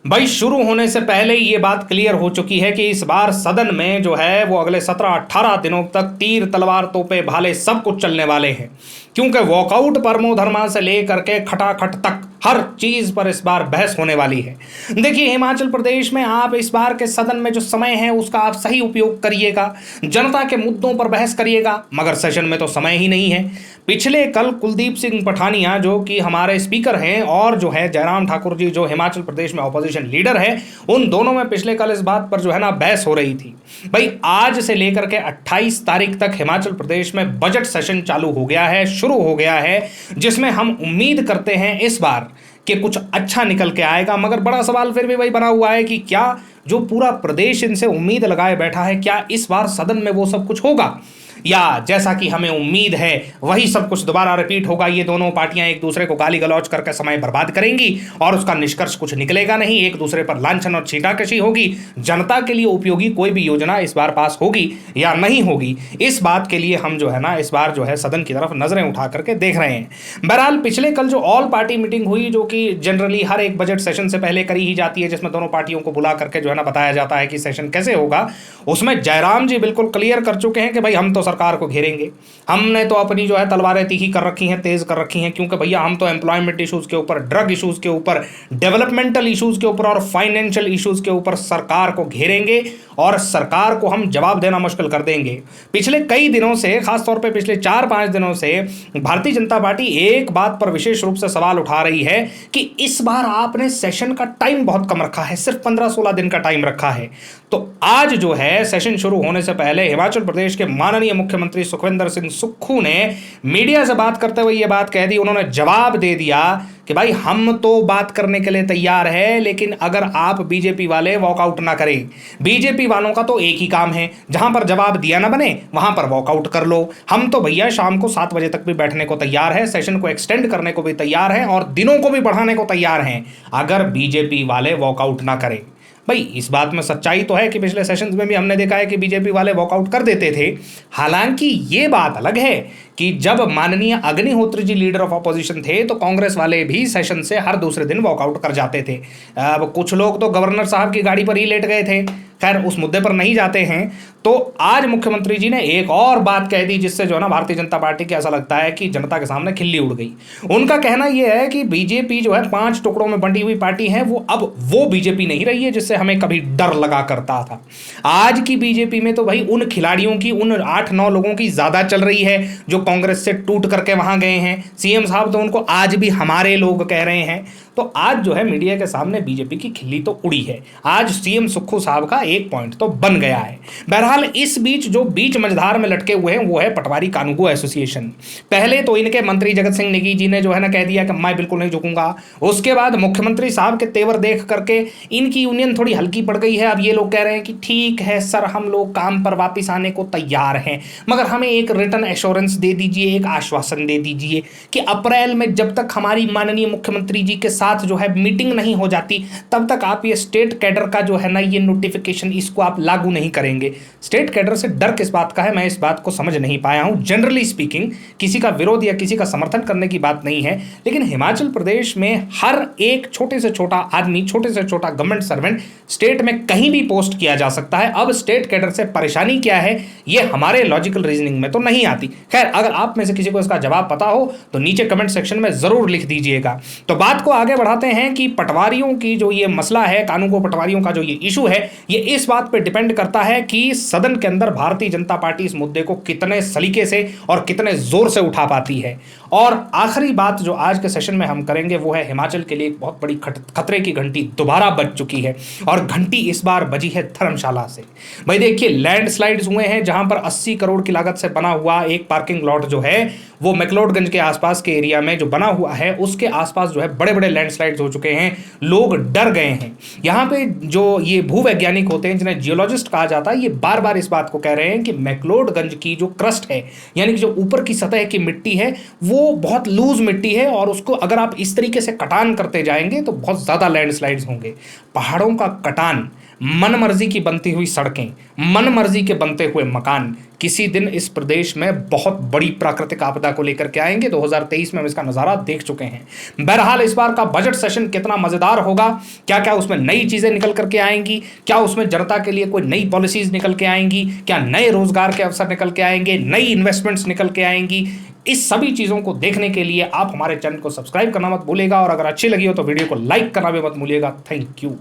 भाई शुरू होने से पहले ही ये बात क्लियर हो चुकी है कि इस बार सदन में जो है वो अगले 17-18 दिनों तक तीर तलवार तोपे भाले सब कुछ चलने वाले हैं, क्योंकि वॉकआउट परमो धर्मा से लेकर के खटाखट तक हर चीज पर इस बार बहस होने वाली है। देखिए, हिमाचल प्रदेश में आप इस बार के सदन में जो समय है उसका आप सही उपयोग करिएगा, जनता के मुद्दों पर बहस करिएगा, मगर सेशन में तो समय ही नहीं है। पिछले कल कुलदीप सिंह पठानिया जो कि हमारे स्पीकर हैं और जो है जयराम ठाकुर जी जो हिमाचल प्रदेश में ऑपोजिशन लीडर है, उन दोनों में पिछले कल इस बात पर जो है ना बहस हो रही थी। भाई आज से लेकर के 28 तारीख तक हिमाचल प्रदेश में बजट सेशन चालू हो गया है, शुरू हो गया है, जिसमें हम उम्मीद करते हैं इस बार कि कुछ अच्छा निकल के आएगा। मगर बड़ा सवाल फिर भी वही बना हुआ है कि क्या जो पूरा प्रदेश इनसे उम्मीद लगाए बैठा है, क्या इस बार सदन में वो सब कुछ होगा, या जैसा कि हमें उम्मीद है वही सब कुछ दोबारा रिपीट होगा। ये दोनों पार्टियां एक दूसरे को गाली गलौज करके समय बर्बाद करेंगी और उसका निष्कर्ष कुछ निकलेगा नहीं, एक दूसरे पर लांछन और छींटाकशी होगी। जनता के लिए उपयोगी कोई भी योजना इस बार पास होगी या नहीं होगी, इस बात के लिए हम जो है ना इस बार जो है सदन की तरफ नजरें उठा करके देख रहे हैं। बहरहाल पिछले कल जो ऑल पार्टी मीटिंग हुई, जो कि जनरली हर एक बजट सेशन से पहले करी ही जाती है, जिसमें दोनों पार्टियों को बुला करके जो है ना बताया जाता है कि सेशन कैसे होगा, उसमें जयराम जी बिल्कुल क्लियर कर चुके हैं कि भाई हम तो सरकार को घेरेंगे। हमने तो अपनी जो है तलवारें तीखी कर रखी हैं, तेज कर रखी हैं, क्योंकि भैया हम तो एम्प्लॉयमेंट इश्यूज के ऊपर, ड्रग इश्यूज के ऊपर, डेवलपमेंटल इश्यूज के ऊपर और फाइनेंशियल इश्यूज के ऊपर सरकार को घेरेंगे और सरकार को हम जवाब देना मुश्किल कर देंगे। पिछले कई दिनों से, खासतौर पे पिछले 4-5 दिनों से भारतीय जनता पार्टी एक बात पर विशेष रूप से सवाल उठा रही है कि इस बार आपने सेशन का टाइम बहुत कम रखा है, सिर्फ 15-16 दिन का टाइम रखा है। तो आज जो है सेशन शुरू होने से पहले हिमाचल प्रदेश के माननीय मुख्यमंत्री सुखविंदर सिंह सुक्खू ने मीडिया से बात करते हुए यह बात कह दी, उन्होंने जवाब दे दिया कि भाई हम तो बात करने के लिए तैयार है, लेकिन अगर आप बीजेपी वाले वॉकआउट ना करें, बीजेपी वालों का तो एक ही काम है, जहां पर जवाब दिया ना बने वहां पर वॉकआउट कर लो। हम तो भैया शाम को 7 बजे तक भी बैठने को तैयार है, सेशन को एक्सटेंड करने को भी तैयार है और दिनों को भी बढ़ाने को तैयार हैं, अगर बीजेपी वाले वॉकआउट ना करें। भाई इस बात में सच्चाई तो है कि पिछले सेशंस में भी हमने देखा है कि बीजेपी वाले वॉकआउट कर देते थे। हालांकि ये बात अलग है कि जब माननीय Agnihotri ji leader of opposition थे तो कांग्रेस वाले भी सेशन से हर दूसरे दिन वॉकआउट कर जाते थे। अब कुछ लोग तो गवर्नर साहब की गाड़ी पर ही लेट गए थे, खैर उस मुद्दे पर नहीं जाते हैं। तो आज मुख्यमंत्री जी ने एक और बात कह दी, जिससे जो है ना भारतीय जनता पार्टी की ऐसा लगता है कि जनता के सामने खिल्ली उड़ गई। उनका कहना यह है कि बीजेपी जो है 5 टुकड़ों में बंटी हुई पार्टी है, वो अब वो बीजेपी नहीं रही है जिससे हमें कभी डर लगा करता था। आज की बीजेपी में तो भाई उन खिलाड़ियों की, उन 8-9 लोगों की ज्यादा चल रही है जो कांग्रेस से टूट करके वहां गए हैं। सीएम साहब तो उनको आज भी हमारे लोग कह रहे हैं। तो आज जो है मीडिया के सामने बीजेपी की खिल्ली तो उड़ी है, आज सीएम सुक्खू साहब का एक पॉइंट तो बन गया है। बहरहाल इस बीच जो बीच मझधार में लटके हुए हैं वो है पटवारी कानूगो एसोसिएशन। पहले तो इनके मंत्री जगत सिंह नेगी जी ने जो है ना कह दिया कि मैं बिल्कुल नहीं झुकूंगा। उसके बाद मुख्यमंत्री साहब के तेवर देख करके इनकी यूनियन थोड़ी हल्की पड़ गई है। अब ये लोग कह रहे हैं कि ठीक है सर, हम लोग काम पर वापिस आने को तैयार हैं, मगर हमें एक रिटर्न एश्योरेंस दे दीजिए, एक आश्वासन दे दीजिए कि अप्रैल में जब तक हमारी माननीय मुख्यमंत्री जी के साथ जो है मीटिंग नहीं हो जाती तब तक आप ये स्टेट कैडर का जो है ना ये नोटिफिकेशन इसको आप लागू नहीं करेंगे। स्टेट कैडर से डर किस बात का है, मैं इस बात को समझ नहीं पाया हूं। जनरली स्पीकिंग किसी का विरोध या किसी का समर्थन करने की बात नहीं है, लेकिन हिमाचल प्रदेश में हर एक छोटे से छोटा आदमी, छोटे से छोटा गवर्नमेंट सर्वेंट स्टेट में कहीं भी पोस्ट किया जा सकता है। अब स्टेट कैडर से परेशानी क्या है ये हमारे लॉजिकल रीजनिंग में तो नहीं आती। खैर, अगर आप में से किसी को इसका जवाब पता हो तो नीचे कमेंट सेक्शन में जरूर लिख दीजिएगा। तो बात को आगे बढ़ाते हैं कि पटवारियों की जो ये मसला है, कानून पटवारियों का जो ये इशू है, ये इस बात पे डिपेंड करता है कि सदन के अंदर भारतीय जनता पार्टी इस मुद्दे को कितने सलीके से और कितने जोर से उठा पाती है। और आखिरी बात जो आज के सेशन में हम करेंगे वो है हिमाचल के लिए एक बहुत बड़ी खतरे की घंटी दोबारा बज चुकी है, और घंटी इस बार बजी है धर्मशाला से। भाई देखिए, लैंडस्लाइड्स हुए हैं जहां पर 80 करोड़ की लागत से बना हुआ एक पार्किंग लॉट जो है वो मैक्लोडगंज के आसपास के एरिया में जो बना हुआ है उसके आसपास जो है बड़े बड़े लैंडस्लाइड्स हो चुके हैं, लोग डर गए हैं। यहाँ पे जो ये भूवैज्ञानिक होते हैं जिन्हें जियोलॉजिस्ट कहा जाता है, ये बार बार इस बात को कह रहे हैं कि मैक्लोडगंज की जो क्रस्ट है, यानी कि जो ऊपर की सतह की मिट्टी है, वो बहुत लूज मिट्टी है और उसको अगर आप इस तरीके से कटान करते जाएंगे तो बहुत ज़्यादा लैंडस्लाइड्स होंगे। पहाड़ों का कटान, मन मर्जी की बनती हुई सड़कें, मन मर्जी के बनते हुए मकान, किसी दिन इस प्रदेश में बहुत बड़ी प्राकृतिक आपदा को लेकर के आएंगे। 2023 में हम इसका नज़ारा देख चुके हैं। बहरहाल इस बार का बजट सेशन कितना मज़ेदार होगा, क्या क्या उसमें नई चीज़ें निकल करके आएंगी, क्या उसमें जनता के लिए कोई नई पॉलिसीज़ निकल के आएंगी, क्या नए रोजगार के अवसर निकल के आएंगे, नई इन्वेस्टमेंट्स निकल के आएंगी, इस सभी चीज़ों को देखने के लिए आप हमारे चैनल को सब्सक्राइब करना मत भूलिएगा और अगर अच्छी लगी हो तो वीडियो को लाइक करना भी मत भूलिएगा। Thank you.